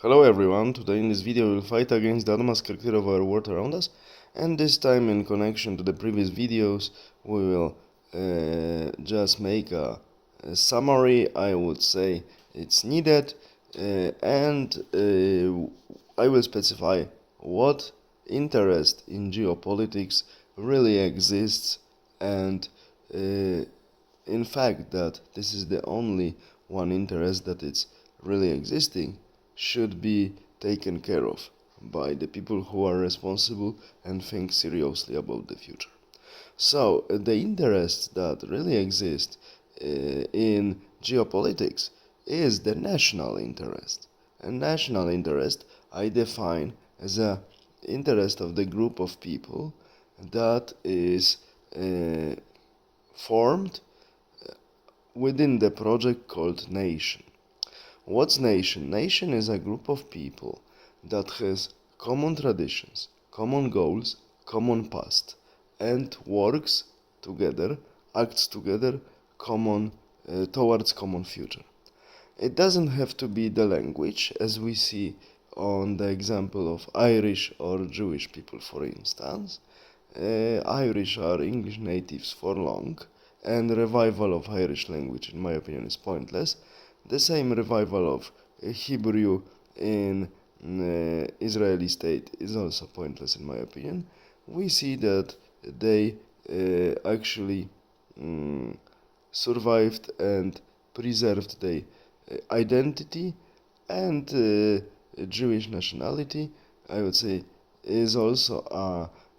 Hello everyone, today in this video we will fight against the unmasked clear of our world around us, and this time in connection to the previous videos we will just make a summary. I would say it's needed, and I will specify what interest in geopolitics really exists, and in fact that this is the only one interest that it's really existing should be taken care of by the people who are responsible and think seriously about the future. So, the interests that really exist in geopolitics is the national interest. And national interest I define as a interest of the group of people that is formed within the project called nation. What's nation? Nation is a group of people that has common traditions, common goals, common past, and works together, acts together, common towards common future. It doesn't have to be the language, as we see on the example of Irish or Jewish people, for instance. Irish are English natives for long, and revival of Irish language, in my opinion, is pointless. The same revival of Hebrew in Israeli state is also pointless in my opinion. We see that they actually survived and preserved their identity, and Jewish nationality, I would say, is also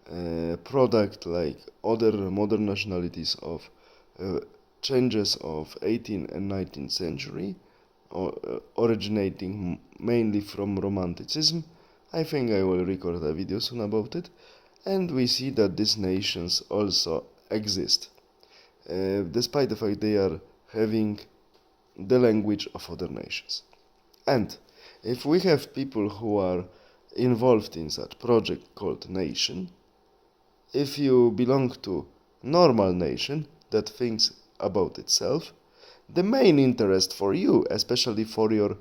a product like other modern nationalities of changes of 18th and 19th century, originating mainly from Romanticism. I think I will record a video soon about it. And we see that these nations also exist, despite the fact they are having the language of other nations. And if we have people who are involved in such project called nation, if you belong to normal nation that thinks about itself, the main interest for you, especially for your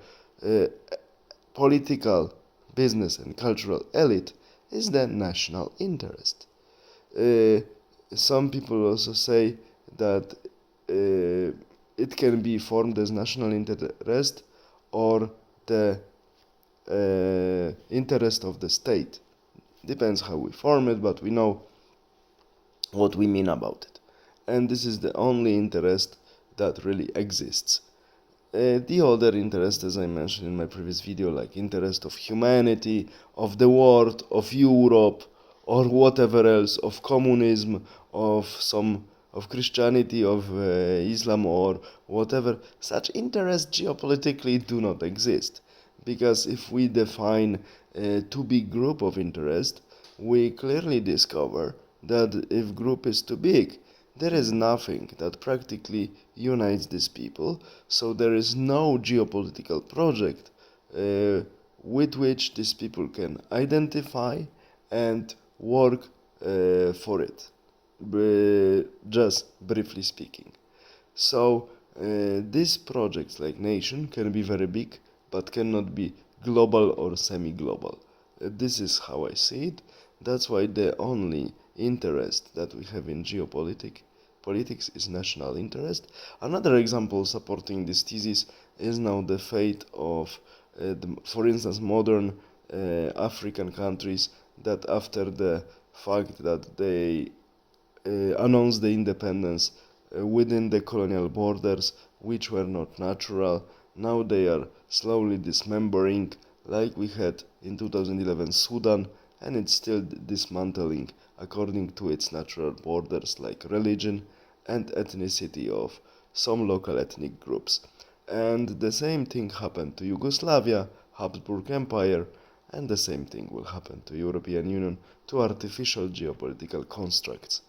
political, business and cultural elite, is the national interest. Some people also say that it can be formed as national interest or the interest of the state. Depends how we form it, but we know what we mean about it. And this is the only interest that really exists. The other interest, as I mentioned in my previous video, like interest of humanity, of the world, of Europe, or whatever else, of communism, of Christianity, of Islam, or whatever, such interests geopolitically do not exist. Because if we define a too big group of interest, we clearly discover that if group is too big, there is nothing that practically unites these people, so there is no geopolitical project with which these people can identify and work for it, just briefly speaking. So these projects like nation can be very big, but cannot be global or semi-global. This is how I see it. That's why the only interest that we have in politics is national interest. Another example supporting this thesis is now the fate of, for instance, modern African countries that after the fact that they announced the independence within the colonial borders, which were not natural, now they are slowly dismembering, like we had in 2011 Sudan, and it's still dismantling according to its natural borders like religion and ethnicity of some local ethnic groups. And the same thing happened to Yugoslavia, Habsburg Empire, and the same thing will happen to European Union, to artificial geopolitical constructs.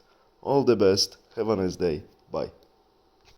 All the best, have a nice day, bye.